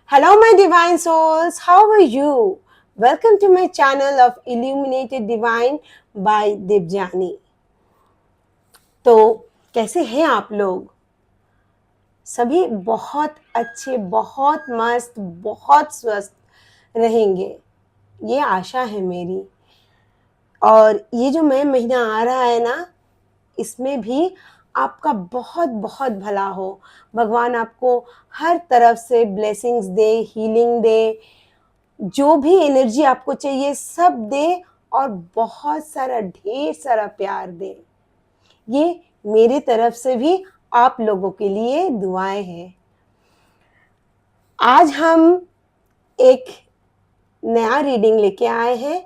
Hello, my divine souls. How are you? Welcome to my channel of Illuminated Divine by Debjani. तो कैसे हैं आप लोग? सभी बहुत अच्छे, बहुत मस्त, बहुत स्वस्थ रहेंगे, ये आशा है मेरी। और ये जो मई महीना आ रहा है ना, इसमें भी आपका बहुत बहुत भला हो। भगवान आपको हर तरफ से ब्लेसिंग्स दे, हीलिंग दे, जो भी एनर्जी आपको चाहिए सब दे और बहुत सारा ढेर सारा प्यार दे। ये मेरे तरफ से भी आप लोगों के लिए दुआएं हैं। आज हम एक नया रीडिंग लेके आए हैं।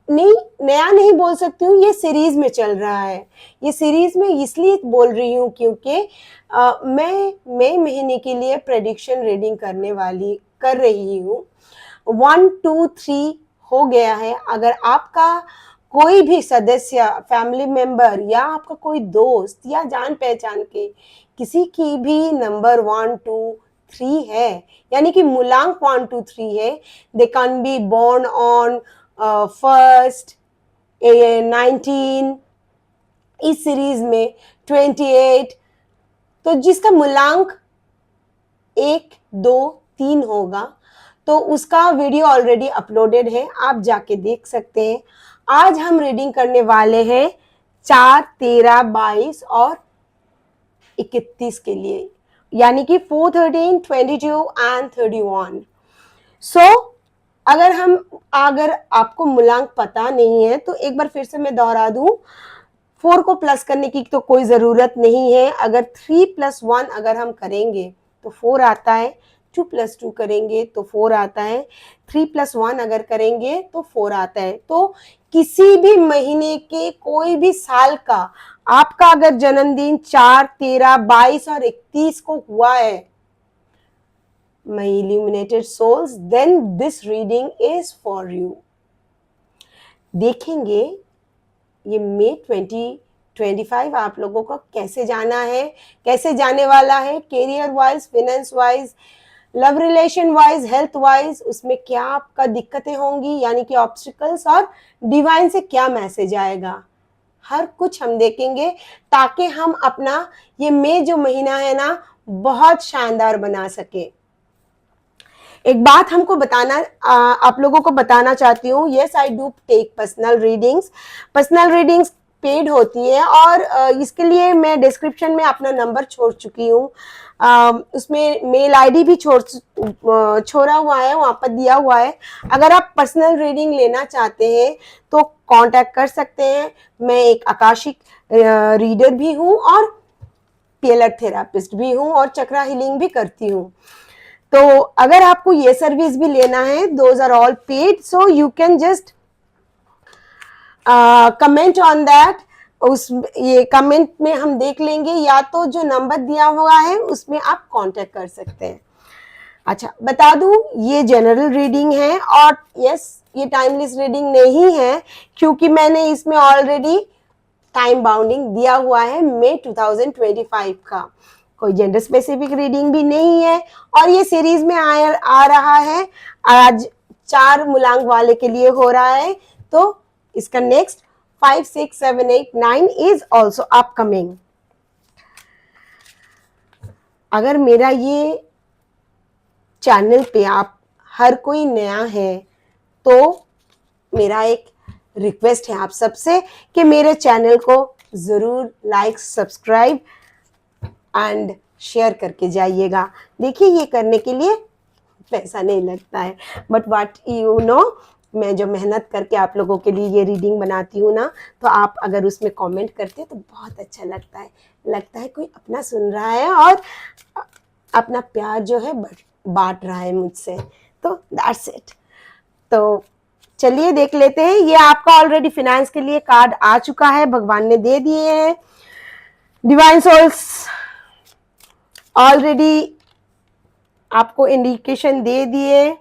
नहीं, नया नहीं बोल सकती हूँ, ये सीरीज में चल रहा है। ये सीरीज में इसलिए बोल रही हूँ क्योंकि मैं मई महीने के लिए प्रेडिक्शन रीडिंग कर रही हूँ। 1, 2, 3 हो गया है। अगर आपका कोई भी सदस्य, फैमिली मेंबर या आपका कोई दोस्त या जान पहचान के किसी की भी नंबर 1, 2, 3 है, यानी कि मूलांक 1, 2, 3 है, they can be born on first 19, इस सीरीज में 28। तो जिसका मूलांक 1, 2, 3 होगा तो उसका वीडियो ऑलरेडी अपलोडेड है, आप जाके देख सकते हैं। आज हम रीडिंग करने वाले हैं 4, 13, 22 और 31 के लिए, यानी कि 4, 13, 22 एंड 31। सो अगर आपको मूलांक पता नहीं है तो एक बार फिर से मैं दोहरा दूं, 4 को प्लस करने की तो कोई जरूरत नहीं है। अगर 3+1 अगर हम करेंगे तो 4 आता है, 2+2 करेंगे तो 4 आता है, 3+1 अगर करेंगे तो 4 आता है। तो किसी भी महीने के कोई भी साल का आपका अगर जन्मदिन 4, 13, 22 और 31 को हुआ है, my illuminated souls, then this reading is for you. देखेंगे ये मई 2025 आप लोगों को कैसे जाना है, कैसे जाने वाला है, career wise, finance wise, love relation wise, health wise, उसमें क्या आपका दिक्कतें होंगी, यानी कि ऑब्स्टिकल्स, और डिवाइन से क्या मैसेज आएगा, हर कुछ हम देखेंगे ताकि हम अपना ये मई जो महीना है ना बहुत शानदार बना सके। एक बात हमको बताना, आप लोगों को बताना चाहती हूँ, yes I do take personal readings paid होती है और इसके लिए मैं डिस्क्रिप्शन में अपना नंबर छोड़ चुकी हूँ। उसमें मेल आईडी भी छोड़ा हुआ है, वहां पर दिया हुआ है। अगर आप पर्सनल रीडिंग लेना चाहते हैं तो कांटेक्ट कर सकते हैं। मैं एक आकाशिक रीडर भी हूँ और पीएलआर थेरापिस्ट भी हूँ और चक्रा हीलिंग भी करती हूँ। तो अगर आपको ये सर्विस भी लेना है, those are all paid, so you can just comment on that. ये कमेंट में हम देख लेंगे, या तो जो नंबर दिया हुआ है उसमें आप कांटेक्ट कर सकते हैं। अच्छा, बता दूं ये जनरल रीडिंग है और यस ये टाइमलेस रीडिंग नहीं है, क्योंकि मैंने इसमें ऑलरेडी टाइम बाउंडिंग दिया हुआ है मई 2025 का। कोई जेंडर स्पेसिफिक रीडिंग भी नहीं है और ये सीरीज में आ रहा है। आज 4 मूलांक वाले के लिए हो रहा है, तो इसका नेक्स्ट 5, 6, 7, 8, 9 इज ऑल्सो अपकमिंग। अगर मेरा ये चैनल पे आप हर कोई नया है तो मेरा एक रिक्वेस्ट है आप सबसे कि मेरे चैनल को जरूर लाइक, सब्सक्राइब एंड शेयर करके जाइएगा। देखिए ये करने के लिए पैसा नहीं लगता है, बट व्हाट यू नो, मैं जो मेहनत करके आप लोगों के लिए ये रीडिंग बनाती हूँ ना, तो आप अगर उसमें कमेंट करते हैं तो बहुत अच्छा लगता है कोई अपना सुन रहा है और अपना प्यार जो है बांट रहा है मुझसे। तो दैट्स इट। तो चलिए देख लेते हैं। ये आपका ऑलरेडी फाइनेंस के लिए कार्ड आ चुका है, भगवान ने दे दिए हैं। डिवाइन सोल्स ऑलरेडी आपको इंडिकेशन दे दिए।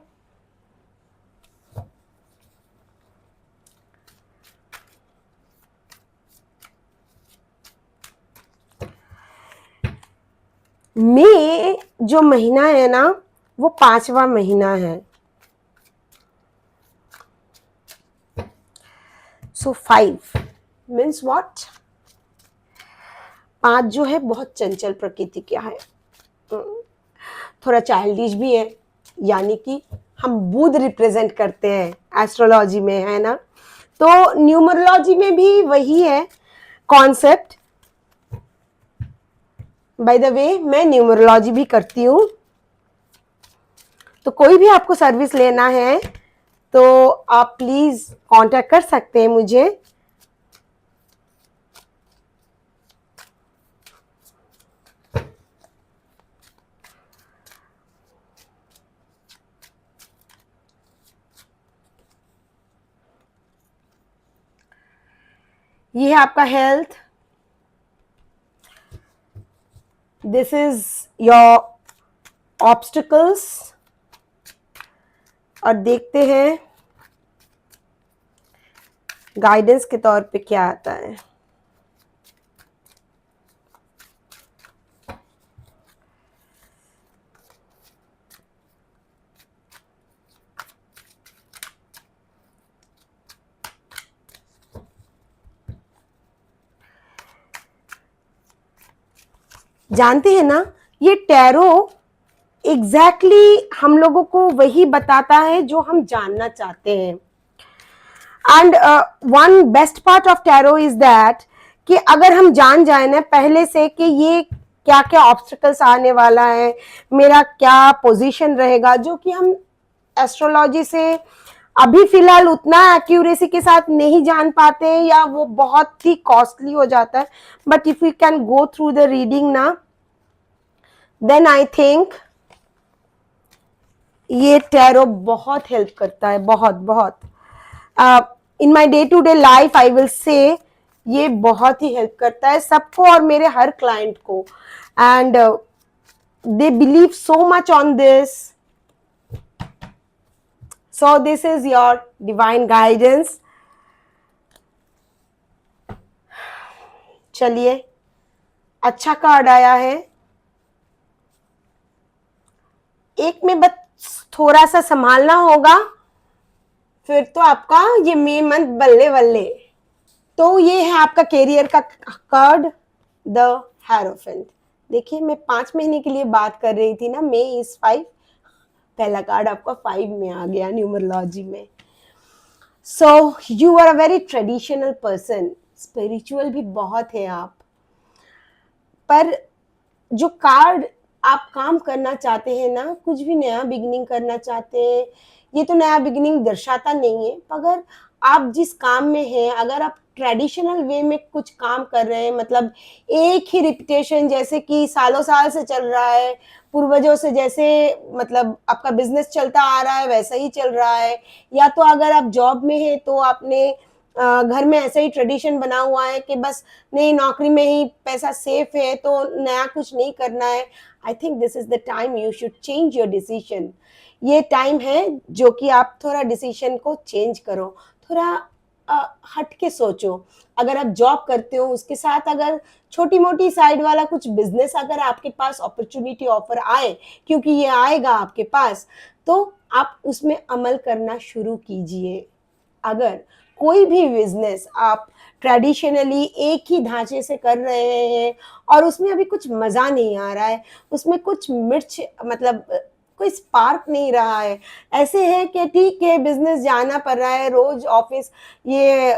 मई जो महीना है ना वो 5वां महीना है। सो 5 मीन्स व्हाट? 5 जो है बहुत चंचल प्रकृति का है, थोड़ा चाइल्डिश भी है, यानी कि हम बुध रिप्रेजेंट करते हैं एस्ट्रोलॉजी में, है ना। तो न्यूमरोलॉजी में भी वही है कॉन्सेप्ट। बाय द वे मैं न्यूमरोलॉजी भी करती हूँ, तो कोई भी आपको सर्विस लेना है तो आप प्लीज कांटेक्ट कर सकते हैं मुझे। ये है आपका health, this is your obstacles, और देखते हैं गाइडेंस के तौर पे क्या आता है। जानते हैं ना, ये टैरो एग्जैक्टली हम लोगों को वही बताता है जो हम जानना चाहते हैं। And one best part of tarot is that कि अगर हम जान जाए ना पहले से कि ये क्या क्या ऑब्स्टिकल्स आने वाला है, मेरा क्या पोजीशन रहेगा, जो कि हम एस्ट्रोलॉजी से अभी फिलहाल उतना एक्यूरेसी के साथ नहीं जान पाते हैं, या वो बहुत ही कॉस्टली हो जाता है। But if you can go through the reading ना, देन आई थिंक ये टैरो बहुत हेल्प करता है, बहुत बहुत। In my day to day life I will say ये बहुत ही हेल्प करता है सबको, और मेरे हर क्लाइंट को। And they believe so much on this. So this is your divine guidance. चलिए, अच्छा कार्ड आया है। एक में बस थोड़ा सा संभालना होगा, फिर तो आपका ये मई मंथ बल्ले बल्ले। तो ये है आपका कैरियर का कार्ड, द हेरोफेंट। देखिए, मैं 5 महीने के लिए बात कर रही थी ना, मे इज 5, पहला कार्ड आपका 5 में आ गया न्यूमरोलॉजी में। So you are a very traditional person, spiritual भी बहुत है आप, पर जो कार्ड आप काम करना चाहते हैं ना, कुछ भी नया बिगिनिंग करना चाहते हैं, ये तो नया बिगिनिंग दर्शाता नहीं है। अगर आप जिस काम में हैं, अगर आप ट्रेडिशनल वे में कुछ काम कर रहे हैं, मतलब एक ही रिपीटेशन, जैसे कि सालों साल से चल रहा है, पूर्वजों से जैसे मतलब आपका बिजनेस चलता आ रहा है वैसा ही चल रहा है, या तो अगर आप जॉब में हैं तो आपने घर में ऐसा ही ट्रेडिशन बना हुआ है कि बस नहीं, नौकरी में ही पैसा सेफ है तो नया कुछ नहीं करना है। I think this is the time you should change your decision. ये टाइम है जो कि आप थोड़ा डिसीजन को चेंज करो, थोड़ा हट के सोचो। अगर आप जॉब करते हो, उसके साथ अगर छोटी मोटी साइड वाला कुछ बिजनेस अगर आपके पास अपॉर्चुनिटी ऑफर आए, क्योंकि ये आएगा आपके पास, तो आप उसमें अमल करना शुरू कीजिए। अगर कोई भी बिजनेस आप ट्रेडिशनली एक ही ढांचे से कर रहे हैं और उसमें अभी कुछ मजा नहीं आ रहा है, उसमें कुछ मिर्च मतलब कोई स्पार्क नहीं रहा है, ऐसे है कि ठीक है बिजनेस जाना पड़ रहा है रोज ऑफिस, ये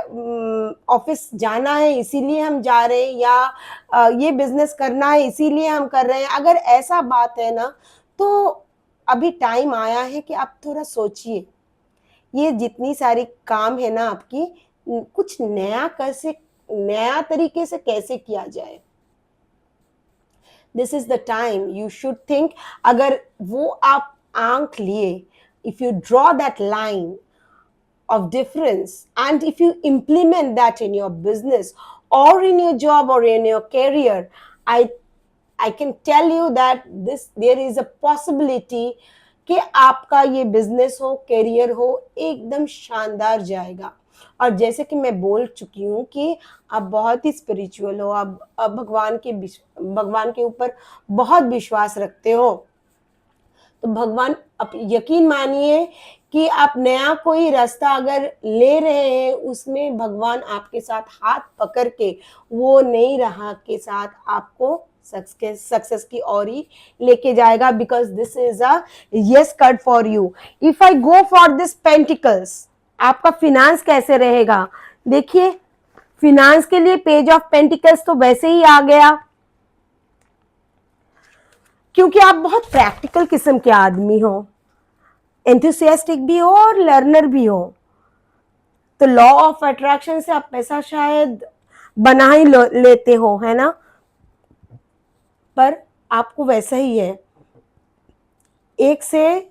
ऑफिस जाना है इसीलिए हम जा रहे हैं, या ये बिजनेस करना है इसीलिए हम कर रहे हैं, अगर ऐसा बात है ना, तो अभी टाइम आया है कि आप थोड़ा सोचिए। ये जितनी सारी काम है ना आपकी, कुछ नया कैसे, नया तरीके से कैसे किया जाए, this is the time you should think. अगर वो आप आंक लिए, if you draw that line of difference, and if you implement that in your business or in your job or in your career, I can tell you that there is a possibility कि आपका ये business हो, career हो, एकदम शानदार जाएगा। और जैसे कि मैं बोल चुकी हूँ कि आप बहुत ही स्पिरिचुअल हो, आप भगवान के ऊपर बहुत विश्वास रखते हो, तो भगवान, आप यकीन मानिए कि आप नया कोई रास्ता अगर ले रहे हैं, उसमें भगवान आपके साथ हाथ पकड़ के वो नई राह के साथ आपको सक्सेस की ओर ही लेके जाएगा, because this is a yes card for you. If I go for this pentacles, आपका फिनांस कैसे रहेगा? देखिए, फिनांस के लिए पेज ऑफ पेंटिकल्स तो वैसे ही आ गया, क्योंकि आप बहुत प्रैक्टिकल किस्म के आदमी हो, एंथुसियास्टिक भी हो और लर्नर भी हो, तो लॉ ऑफ अट्रैक्शन से आप पैसा शायद बना ही लेते हो, है ना? पर आपको वैसा ही है, एक से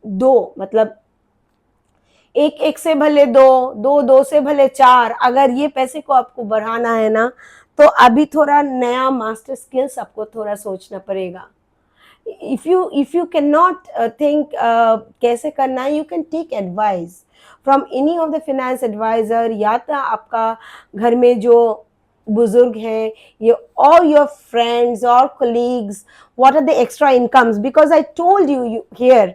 दो, मतलब एक एक से भले दो, दो दो से भले चार, अगर ये पैसे को आपको बढ़ाना है ना, तो अभी थोड़ा नया मास्टर स्किल्स आपको थोड़ा सोचना पड़ेगा। if you cannot think कैसे करना है, you can take advice from any of the finance advisor, या तो आपका घर में जो बुजुर्ग हैं, ये all your friends or colleagues, what are the extra incomes, because I told you here,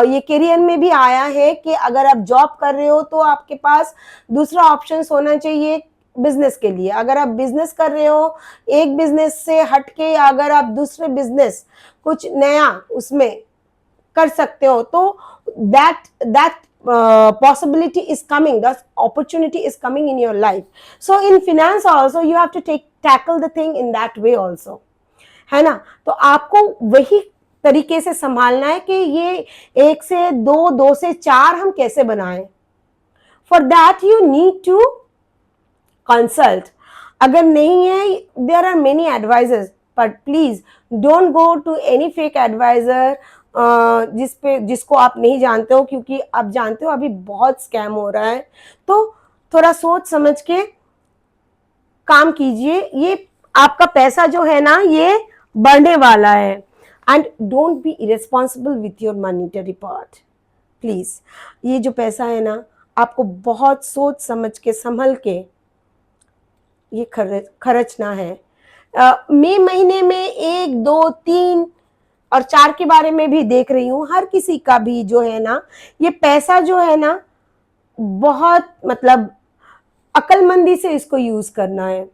ये करियर में भी आया है कि अगर आप जॉब कर रहे हो तो आपके पास दूसरा ऑप्शंस होना चाहिए बिजनेस के लिए। अगर आप बिजनेस कर रहे हो, एक बिजनेस से हटके अगर आप दूसरे बिजनेस कुछ नया उसमें कर सकते हो, तो that possibility is coming, that opportunity is coming in your life. So in finance also you have to tackle the thing in that way also, है ना? तो आपको वही तरीके से संभालना है कि ये एक से दो, दो से चार हम कैसे बनाएं। For that you need to consult. अगर नहीं है, there are many advisors, but please don't go to any fake advisor जिसको आप नहीं जानते हो, क्योंकि आप जानते हो अभी बहुत स्कैम हो रहा है। तो थोड़ा सोच समझ के काम कीजिए। ये आपका पैसा जो है ना, ये बढ़ने वाला है। And don't be irresponsible with your monetary part, please. ये जो पैसा है ना, आपको बहुत सोच समझ के संभल के ये खर्चना है। मई महीने में 1, 2, 3 और 4 के बारे में भी देख रही हूँ, हर किसी का भी जो है ना, ये पैसा जो है ना, बहुत मतलब अक्लमंदी से इसको यूज करना है,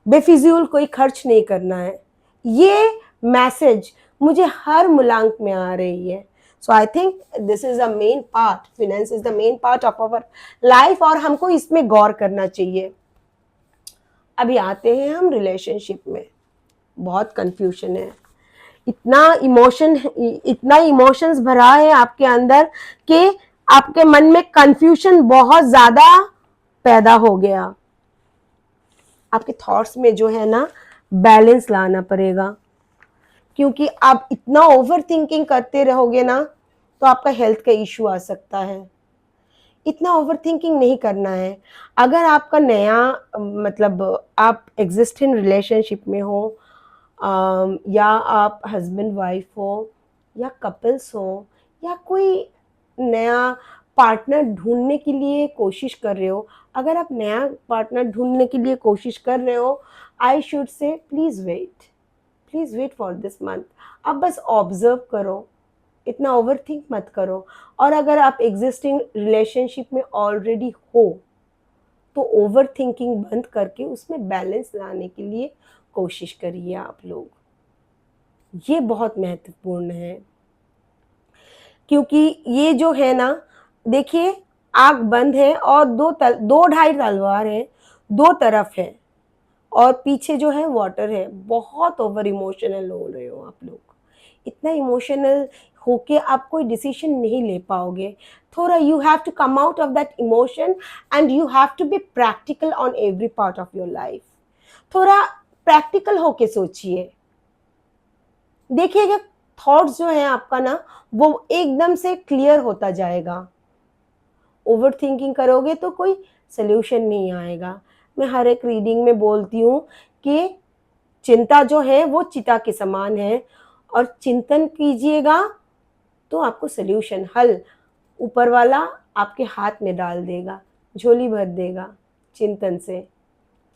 बेफिजूल कोई खर्च नहीं करना है। ये मैसेज मुझे हर मुलांक में आ रही है। So I think this is the main part, finance is the main part of our life, और हमको इसमें गौर करना चाहिए। अभी आते हैं हम रिलेशनशिप में। बहुत कंफ्यूजन है, इतना इमोशंस भरा है आपके अंदर कि आपके मन में कंफ्यूजन बहुत ज्यादा पैदा हो गया। आपके थॉट्स में जो है ना, बैलेंस लाना पड़ेगा, क्योंकि आप इतना ओवर थिंकिंग करते रहोगे ना, तो आपका हेल्थ का इश्यू आ सकता है। इतना ओवर थिंकिंग नहीं करना है। अगर आपका नया मतलब आप एग्जिस्टिंग रिलेशनशिप में हो, या आप हस्बैंड वाइफ हो, या कपल्स हो, या कोई नया पार्टनर ढूंढने के लिए कोशिश कर रहे हो, अगर आप नया पार्टनर ढूंढने के लिए कोशिश कर रहे हो, I should say please wait for this month. आप बस ऑब्जर्व करो, इतना ओवर थिंक मत करो। और अगर आप एग्जिस्टिंग रिलेशनशिप में ऑलरेडी हो, तो ओवर थिंकिंग बंद करके उसमें बैलेंस लाने के लिए कोशिश करिए आप लोग। ये बहुत महत्वपूर्ण है, क्योंकि ये जो है ना, देखिए आग बंद है और दो ढाई तलवार है, दो तरफ है, और पीछे जो है वाटर है। बहुत ओवर इमोशनल हो रहे हो आप लोग। इतना इमोशनल होके आप कोई डिसीजन नहीं ले पाओगे। थोड़ा you have to come out of that emotion and you have to be practical on every part of your life. थोड़ा प्रैक्टिकल होके सोचिए, देखिएगा थॉट्स जो है आपका ना, वो एकदम से क्लियर होता जाएगा। ओवर थिंकिंग करोगे तो कोई सोल्यूशन नहीं आएगा। मैं हर एक रीडिंग में बोलती हूँ कि चिंता जो है वो चिता के समान है, और चिंतन कीजिएगा तो आपको सोल्यूशन, हल ऊपर वाला आपके हाथ में डाल देगा, झोली भर देगा चिंतन से।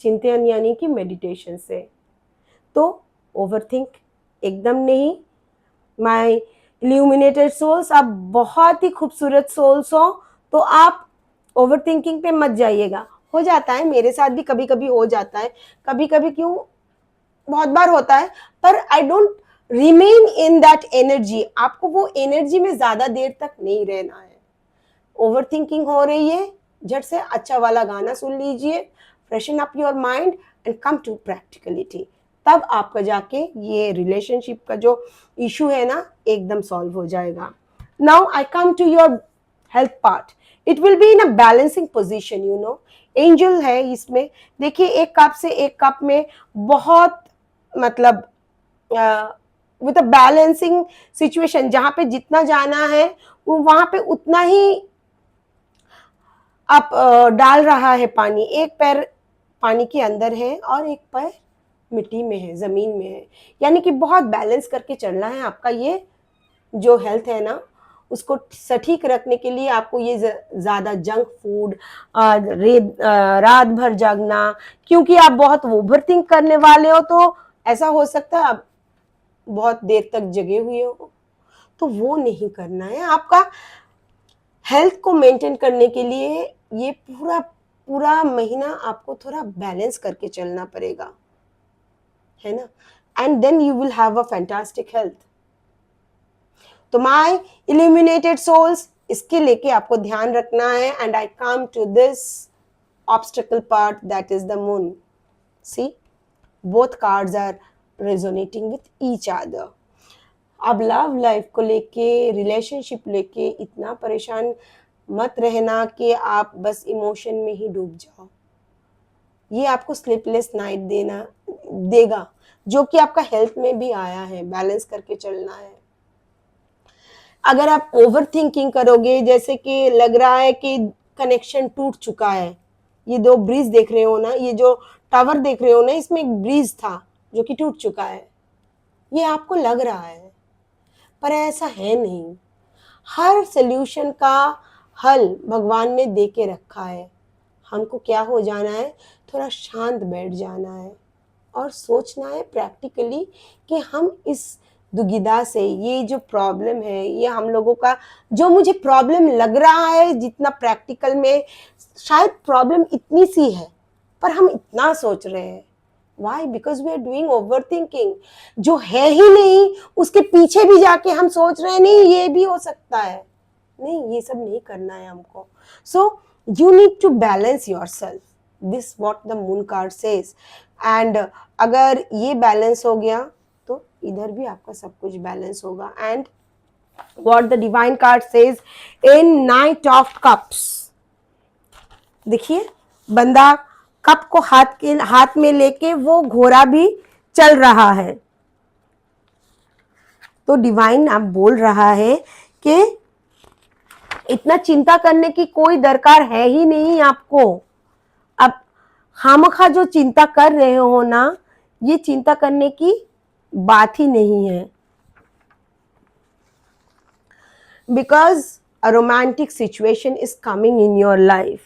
चिंतन यानी कि मेडिटेशन से। तो ओवरथिंक एकदम नहीं। माय इल्यूमिनेटेड सोल्स, आप बहुत ही खूबसूरत सोल्स हो, तो आप ओवर थिंकिंग पे मत जाइएगा। हो जाता है, मेरे साथ भी कभी कभी हो जाता है, कभी कभी क्यों, बहुत बार होता है, पर I don't remain in that energy. आपको वो एनर्जी में ज्यादा देर तक नहीं रहना है। ओवर थिंकिंग हो रही है, झट से अच्छा वाला गाना सुन लीजिए, freshen up your mind and come to practicality. तब आपका जाके ये रिलेशनशिप का जो इशू है ना, एकदम सॉल्व हो जाएगा। Now I come to your health part. It will be in a balancing position, you know. Angel है इसमें, देखिए एक कप से एक कप में बहुत, मतलब विद अ बैलेंसिंग सिचुएशन, जहां पे जितना जाना है वो वहां पे उतना ही आप डाल रहा है पानी। एक पैर पानी के अंदर है और एक पैर मिट्टी में है, जमीन में है, यानी कि बहुत बैलेंस करके चलना है आपका। ये जो हेल्थ है ना, उसको सटीक रखने के लिए आपको ये ज्यादा जंक फूड, रात भर जागना, क्योंकि आप बहुत ओवर थिंक करने वाले हो, तो ऐसा हो सकता है आप बहुत देर तक जगे हुए हो, तो वो नहीं करना है आपका। हेल्थ को मेंटेन करने के लिए ये पूरा पूरा महीना आपको थोड़ा बैलेंस करके चलना पड़ेगा, है ना। And then you will have a fantastic health. तो माय इल्यूमिनेटेड सोल्स, इसके लेके आपको ध्यान रखना है। And I come to this obstacle part, that is the moon. See, both cards are resonating with each other. अब लव लाइफ को लेके, रिलेशनशिप लेके इतना परेशान मत रहना कि आप बस इमोशन में ही डूब जाओ। ये आपको स्लीपलेस नाइट देगा, जो कि आपका हेल्थ में भी आया है। बैलेंस करके चलना है। अगर आप ओवर थिंकिंग करोगे, जैसे कि लग रहा है कि कनेक्शन टूट चुका है, ये दो ब्रिज देख रहे हो ना, ये जो टावर देख रहे हो ना, इसमें एक ब्रिज था जो कि टूट चुका है, ये आपको लग रहा है, पर ऐसा है नहीं। हर सल्यूशन का हल भगवान ने दे के रखा है। हमको क्या हो जाना है, थोड़ा शांत बैठ जाना है और सोचना है प्रैक्टिकली कि हम इस दुविधा से, ये जो प्रॉब्लम है, ये हम लोगों का जो मुझे प्रॉब्लम लग रहा है, जितना प्रैक्टिकल में शायद प्रॉब्लम इतनी सी है, पर हम इतना सोच रहे हैं। Why? Because we are doing over thinking. जो है ही नहीं उसके पीछे भी जाके हम सोच रहे हैं, नहीं ये भी हो सकता है। नहीं, ये सब नहीं करना है हमको। So you need to balance yourself, this what the moon card says. And अगर ये बैलेंस हो गया तो इधर भी आपका सब कुछ बैलेंस होगा। And what the divine card says in night of cups, देखिए बंदा कप को हाथ में लेके वो घोड़ा भी चल रहा है। तो डिवाइन आप बोल रहा है कि इतना चिंता करने की कोई दरकार है ही नहीं आपको। अब खामखा जो चिंता कर रहे हो ना, ये चिंता करने की बात ही नहीं है। Because a romantic situation is coming in your life.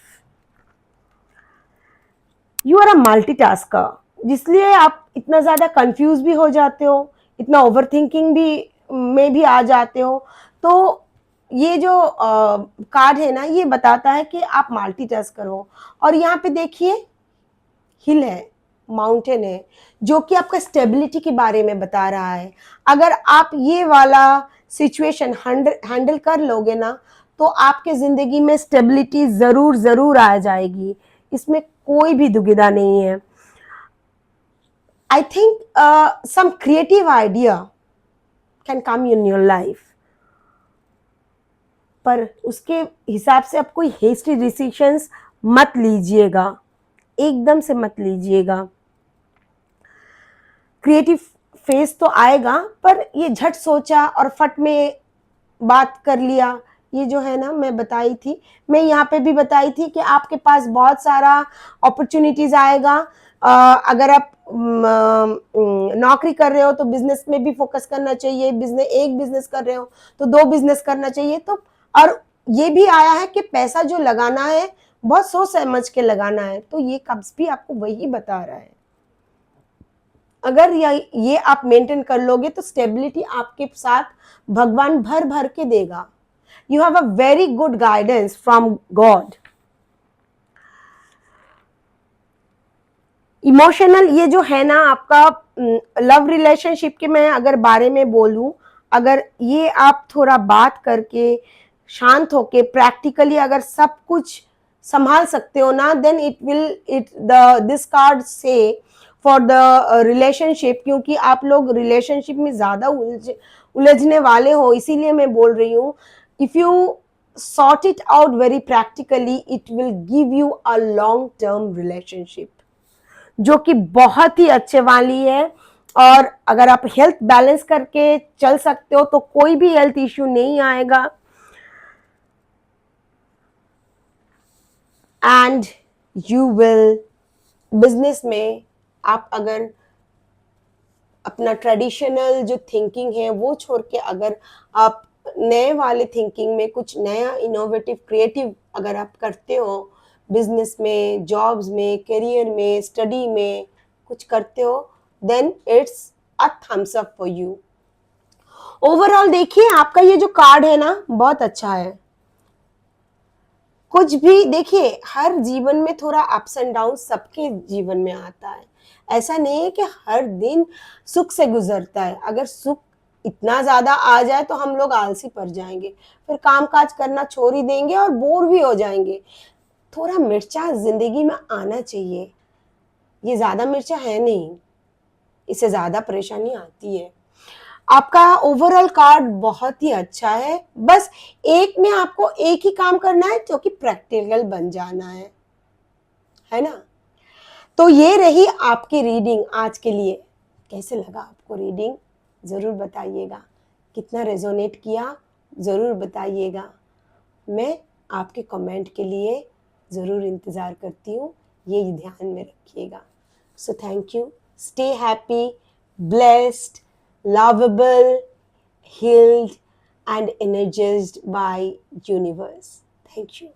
You are a multitasker, जिसलिए आप इतना ज्यादा कंफ्यूज भी हो जाते हो, इतना ओवर थिंकिंग भी में भी आ जाते हो। तो ये जो कार्ड है ना, ये बताता है कि आप मल्टीटास्कर हो। और यहाँ पे देखिए हिल है, माउंटेन है, जो कि आपका स्टेबिलिटी के बारे में बता रहा है। अगर आप ये वाला सिचुएशन हैंडल कर लोगे ना, तो आपके जिंदगी में स्टेबिलिटी जरूर जरूर आ जाएगी, इसमें कोई भी दुविधा नहीं है। I think some creative idea can come in your life, पर उसके हिसाब से आप कोई हेस्टी डिसीजंस मत लीजिएगा, एकदम से मत लीजिएगा। क्रिएटिव फेस तो आएगा, पर ये झट सोचा और फट में बात कर लिया, ये जो है ना, मैं बताई थी, मैं यहाँ पे भी बताई थी कि आपके पास बहुत सारा अपॉर्चुनिटीज आएगा। अगर आप नौकरी कर रहे हो तो बिजनेस में भी फोकस करना चाहिए, एक बिजनेस कर रहे हो तो दो बिजनेस करना चाहिए। तो और ये भी आया है कि पैसा जो लगाना है बहुत सोच समझ के लगाना है, तो ये कब्ज भी आपको वही बता रहा है। अगर ये आप मेंटेन कर लोगे तो स्टेबिलिटी आपके साथ भगवान भर भर के देगा. You have a very good guidance from God. Emotional ये जो है ना आपका लव रिलेशनशिप के मैं अगर बारे में बोलूं, अगर ये आप थोड़ा बात करके शांत होके प्रैक्टिकली अगर सब कुछ संभाल सकते हो ना, then it will it the this card से फॉर द रिलेशनशिप, क्योंकि आप लोग रिलेशनशिप में ज्यादा उलझने वाले हो, इसीलिए मैं बोल रही हूँ. If you sort it out very practically, it will give you a long term relationship जो कि बहुत ही अच्छे वाली है. और अगर आप हेल्थ बैलेंस करके चल सकते हो तो कोई भी हेल्थ इश्यू नहीं आएगा. एंड यू विल बिजनेस में आप अगर अपना ट्रेडिशनल जो थिंकिंग है वो छोड़ के अगर आप नए वाले थिंकिंग में कुछ नया इनोवेटिव क्रिएटिव अगर आप करते हो, बिजनेस में, जॉब्स में, करियर में, स्टडी में कुछ करते हो, then it's a thumbs up for you. Overall देखिए आपका ये जो कार्ड है ना बहुत अच्छा है. कुछ भी देखिए, हर जीवन में थोड़ा अप्स एंड डाउन सबके जीवन में आता है. ऐसा नहीं है कि हर दिन सुख से गुजरता है. अगर सुख इतना ज्यादा आ जाए तो हम लोग आलसी पड़ जाएंगे, फिर काम काज करना छोड़ ही देंगे और बोर भी हो जाएंगे. थोड़ा मिर्चा जिंदगी में आना चाहिए. ये ज्यादा मिर्चा है नहीं, इससे ज्यादा परेशानी आती है. आपका ओवरऑल कार्ड बहुत ही अच्छा है. बस एक में आपको एक ही काम करना है जो कि प्रैक्टिकल बन जाना है ना. तो ये रही आपकी रीडिंग आज के लिए. कैसे लगा आपको रीडिंग जरूर बताइएगा. कितना रेजोनेट किया जरूर बताइएगा. मैं आपके कमेंट के लिए जरूर इंतजार करती हूँ, ये ध्यान में रखिएगा. So thank you. Stay happy, blessed, lovable, healed, and energized by universe. Thank you.